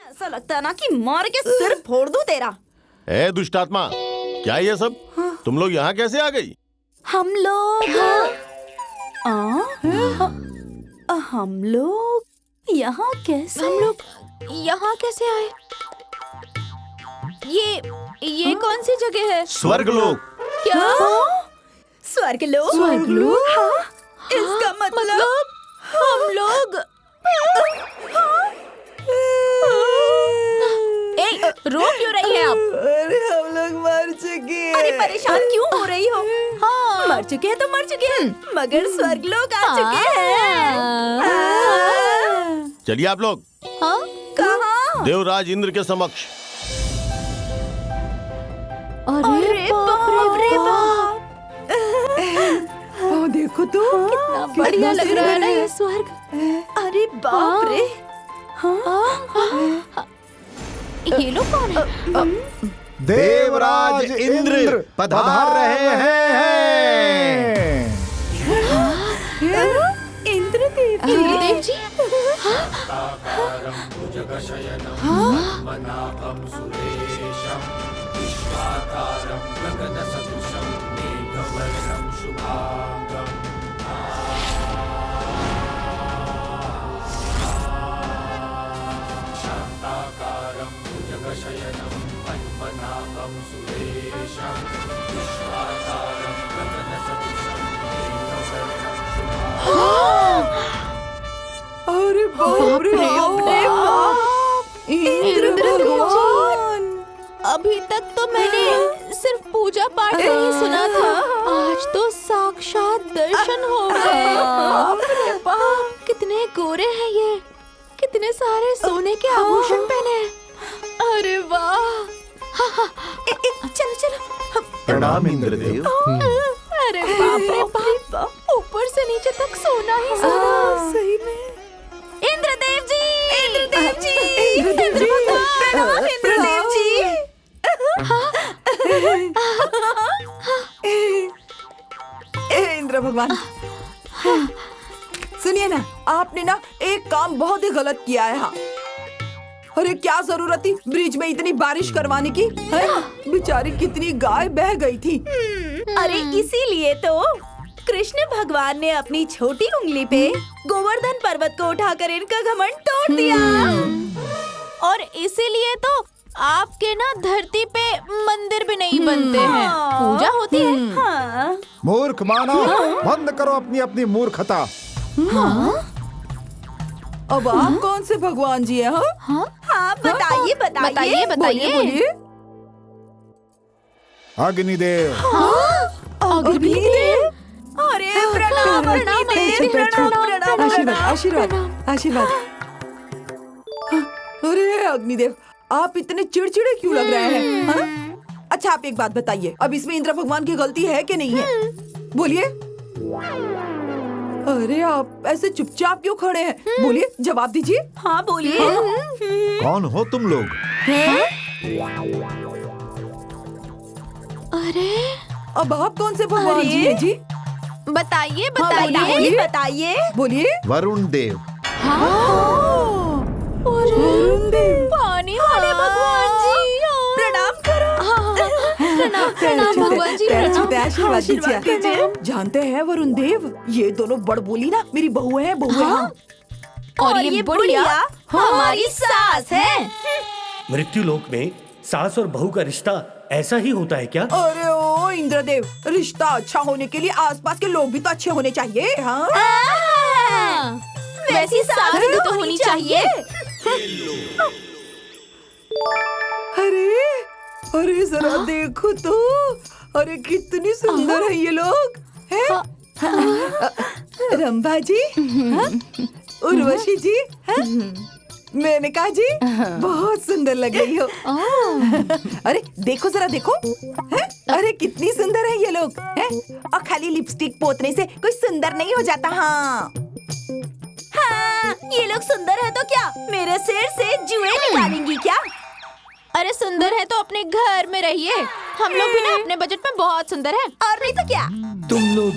ऐसा लगता है ना कि मार के सिर फोड़ दूं तेरा। ए दुष्टात्मा, क्या ये सब? तुम लोग यहाँ कैसे आ गई? हम लोग यहाँ कैसे आए? ये कौन सी जगह है? स्वर्गलोक। क्या? स्वर्गलोक? स्वर्गलोक? हाँ? इसका मतलब हम लोग रो क्यों रही है आप? अरे हम लोग मर चुके हैं। अरे परेशान क्यों हो रही हो? हाँ मर चुके हैं तो मर चुके हैं, मगर स्वर्गलोक आ चुके हैं। चलिए आप लोग कहाँ? देवराज इंद्र के समक्ष। अरे बाप रे बाप! देखो तो कितना बढ़िया लग रहा है ना ये स्वर्ग। अरे बाप रे! ये लोग कौन है? देवराज इंद्र पधार रहे हैं। इंद्रदेव जी? अरे बाप रे बाप! इंद्र भगवान! अभी तक तो मैंने सिर्फ पूजा पाठ नहीं सुना था, आज तो साक्षात दर्शन हो गए। बाप रे बाप! कितने गोरे हैं ये, कितने सारे सोने के आभूषण पहने हैं। अरे वाह! चलो चलो। प्रणाम इंद्रदेव। अरे बाप रे बाप! ऊपर से नीचे तक सोना ही सोना। सही में इंद्रदेव जी! इंद्रदेव जी! इंद्रदेव जी! प्रणाम इंद्रदेव जी! इंद्र भगवान, सुनिए ना, आपने ना एक काम बहुत ही गलत किया है। हाँ, अरे क्या जरूरत थी ब्रिज में इतनी बारिश करवाने की? बेचारी कितनी गाय बह गई थी। अरे इसीलिए तो कृष्ण भगवान ने अपनी छोटी उंगली पे गोवर्धन पर्वत को उठाकर इनका घमंड तोड़ दिया। और इसीलिए तो आपके ना धरती पे मंदिर भी नहीं बनते हैं, पूजा होती है। हाँ। मूर्ख मानव, बंद करो अपनी अपनी मूर्खता। अब आप कौन से भगवान जी हैं? हाँ बताइए बताइए बताइए। बोलिए। अग्निदेव। अग्निदेव? अरे प्रणाम बैठिए, प्रणाम। आशीर्वाद आशीर्वाद। अरे अग्निदेव, आप इतने चिड़चिड़े क्यों लग रहे हैं? हाँ? अच्छा आप एक बात बताइए, अब इसमें इंद्र भगवान की गलती है कि नहीं है? बोलिए। अरे आप ऐसे चुपचाप क्यों खड़े हैं? बोलिए, जवाब दीजिए। हाँ बोलिए। कौन हो तुम लोग? अरे अब आप कौन से भगवान जी हैं जी? बताइए बताइए, बताइए। बोलिए। वरुण देव। वरुण देव। पानी वाले भगवान जी, प्रणाम करो। प्रणाम भगवान जी, प्रणाम। आशीर्वाद दीजिए। जानते हैं वरुण देव, ये दोनों बड़बोली ना मेरी बहू है। और ये बुढ़िया हमारी सास है। मृत्यु लोक में सास और बहू का रिश्ता ऐसा ही होता है क्या? अरे ओ इंद्रदेव, रिश्ता अच्छा होने के लिए आसपास के लोग भी तो अच्छे होने चाहिए। हाँ, वैसी सास भी तो होनी चाहिए। अरे अरे जरा देखो तो, अरे कितनी सुंदर है ये लोग हैं? रंभा जी, उर्वशी जी, मेनका जी, बहुत सुंदर लग रही हो। अरे देखो जरा देखो, हैं? अरे कितनी सुंदर है ये लोग हैं? और खाली लिपस्टिक पोतने से कोई सुंदर नहीं हो जाता। हाँ ये लोग सुंदर है तो क्या मेरे सिर से जुए निकालेंगी क्या? अरे सुंदर है तो अपने घर में रहिए, हम लोग भी ना अपने बजट में बहुत सुंदर हैं। और नहीं तो क्या? तुम लोग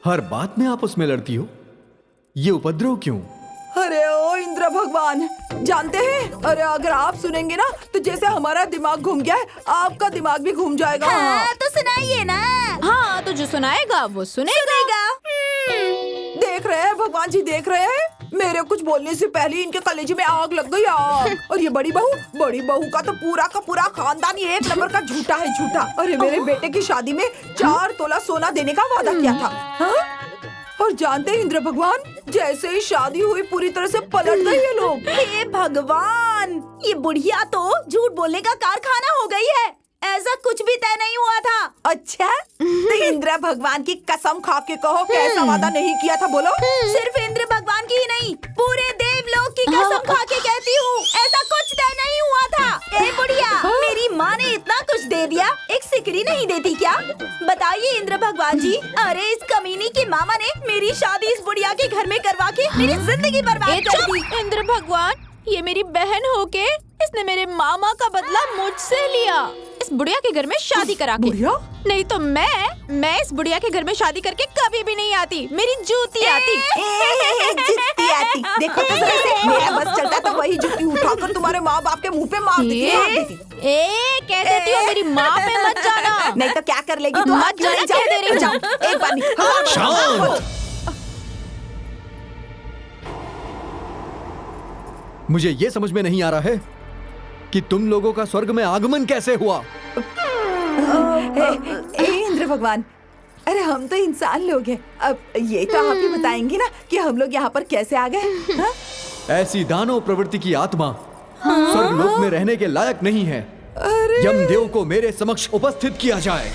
हर बात में आपस में लड़ती हो, ये उपद्रव क्यों? अरे ओ इंद्र भगवान, जानते हैं, अरे अगर आप सुनेंगे ना तो जैसे हमारा दिमाग घूम गया है, आपका दिमाग भी घूम जाएगा। हाँ, तो सुनाइए ना। हाँ, तो जो सुनाएगा वो सुनेगा। देख रहे हैं भगवान जी, देख रहे हैं, मेरे कुछ बोलने से पहले इनके कलेजे में आग लग गई, आग। और ये बड़ी बहू का तो पूरा खानदान ये एक नंबर का झूठा है, झूठा। अरे मेरे बेटे की शादी में 4 तोला सोना देने का वादा किया था। हाँ? और जानते हैं इंद्र भगवान, जैसे ही शादी हुई पूरी तरह से पलट गए ये लोग। हे भगवान, ये बुढ़िया तो झूठ बोलने का कारखाना हो गई है। ऐसा कुछ भी तय नहीं हुआ था। अच्छा, तो इंद्र भगवान की कसम खा के कहो कैसा वादा नहीं किया था, बोलो। सिर्फ इंद्र भगवान की ही नहीं, पूरे देवलोक की कसम खा के कहती हूँ, ऐसा कुछ तय नहीं हुआ था। ए बुढ़िया, मेरी माँ ने इतना कुछ दे दिया, एक सिकड़ी नहीं देती क्या? बताइए इंद्र भगवान जी। अरे इस कमीनी की मामा ने मेरी शादी इस बुढ़िया के घर में करवा के मेरी जिंदगी बर्बाद कर दी। इंद्र भगवान, ये मेरी बहन होके इसने मेरे मामा का बदला मुझसे लिया, इस बुढ़िया के घर में शादी करा के। बुढ़िया? नहीं तो मैं इस बुढ़िया के घर में शादी करके कभी भी नहीं आती। मेरी जूती आती। जूती आती। देखो तो जरा से, मेरा बस चलता तो वही जूती उठाकर तुम्हारे माँ बाप के मुंह पे मार देती। कह देती हो मेरी माँ पे मत जाना। नहीं तो क्या कर लेगी तू? मत जाना, कह दे रही हूँ। जाओ, एक बार नहीं, 1000 बार। शांत। मुझे ये समझ में नहीं आ रहा है कि तुम लोगों का स्वर्ग में आगमन कैसे हुआ। इंद्र भगवान, अरे हम तो इंसान लोग हैं, अब ये तो आप ही बताएंगे ना कि हम लोग यहाँ पर कैसे आ गए। हाँ? ऐसी दानव प्रवृत्ति की आत्मा स्वर्ग लोक में रहने के लायक नहीं है। यमदेव को मेरे समक्ष उपस्थित किया जाए।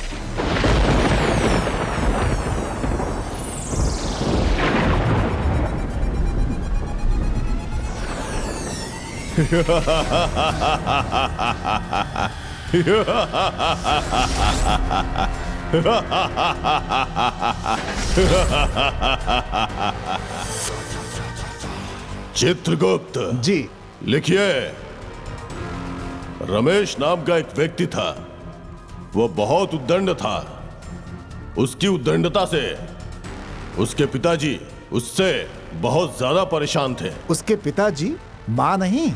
चित्रगुप्त जी। लिखिए, रमेश नाम का एक व्यक्ति था, वो बहुत उद्दंड था। उसकी उद्दंडता से उसके पिताजी उससे बहुत ज्यादा परेशान थे। उसके पिताजी माँ नहीं?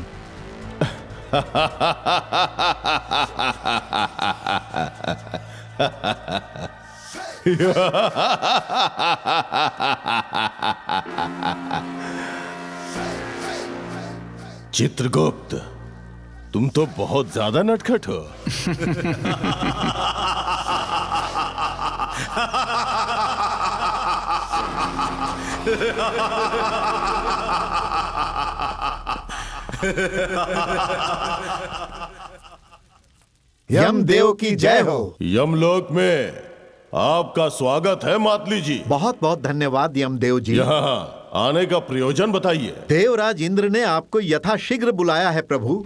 चित्रगुप्त, तुम तो बहुत ज्यादा नटखट हो। यमदेव की जय हो। यमलोक में आपका स्वागत है मातली जी। बहुत बहुत धन्यवाद यमदेव जी। यहाँ आने का प्रयोजन बताइए। देवराज इंद्र ने आपको यथाशीघ्र बुलाया है प्रभु।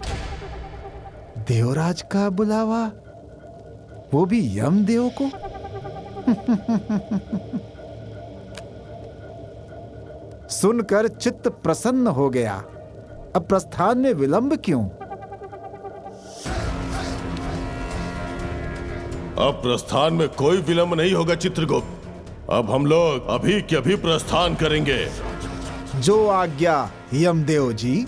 देवराज का बुलावा, वो भी यमदेव को? सुनकर चित्त प्रसन्न हो गया। अब प्रस्थान में विलंब क्यों? अब प्रस्थान में कोई विलंब नहीं होगा चित्रगुप्त। अब हम लोग अभी के अभी प्रस्थान करेंगे। जो आज्ञा यमदेव जी।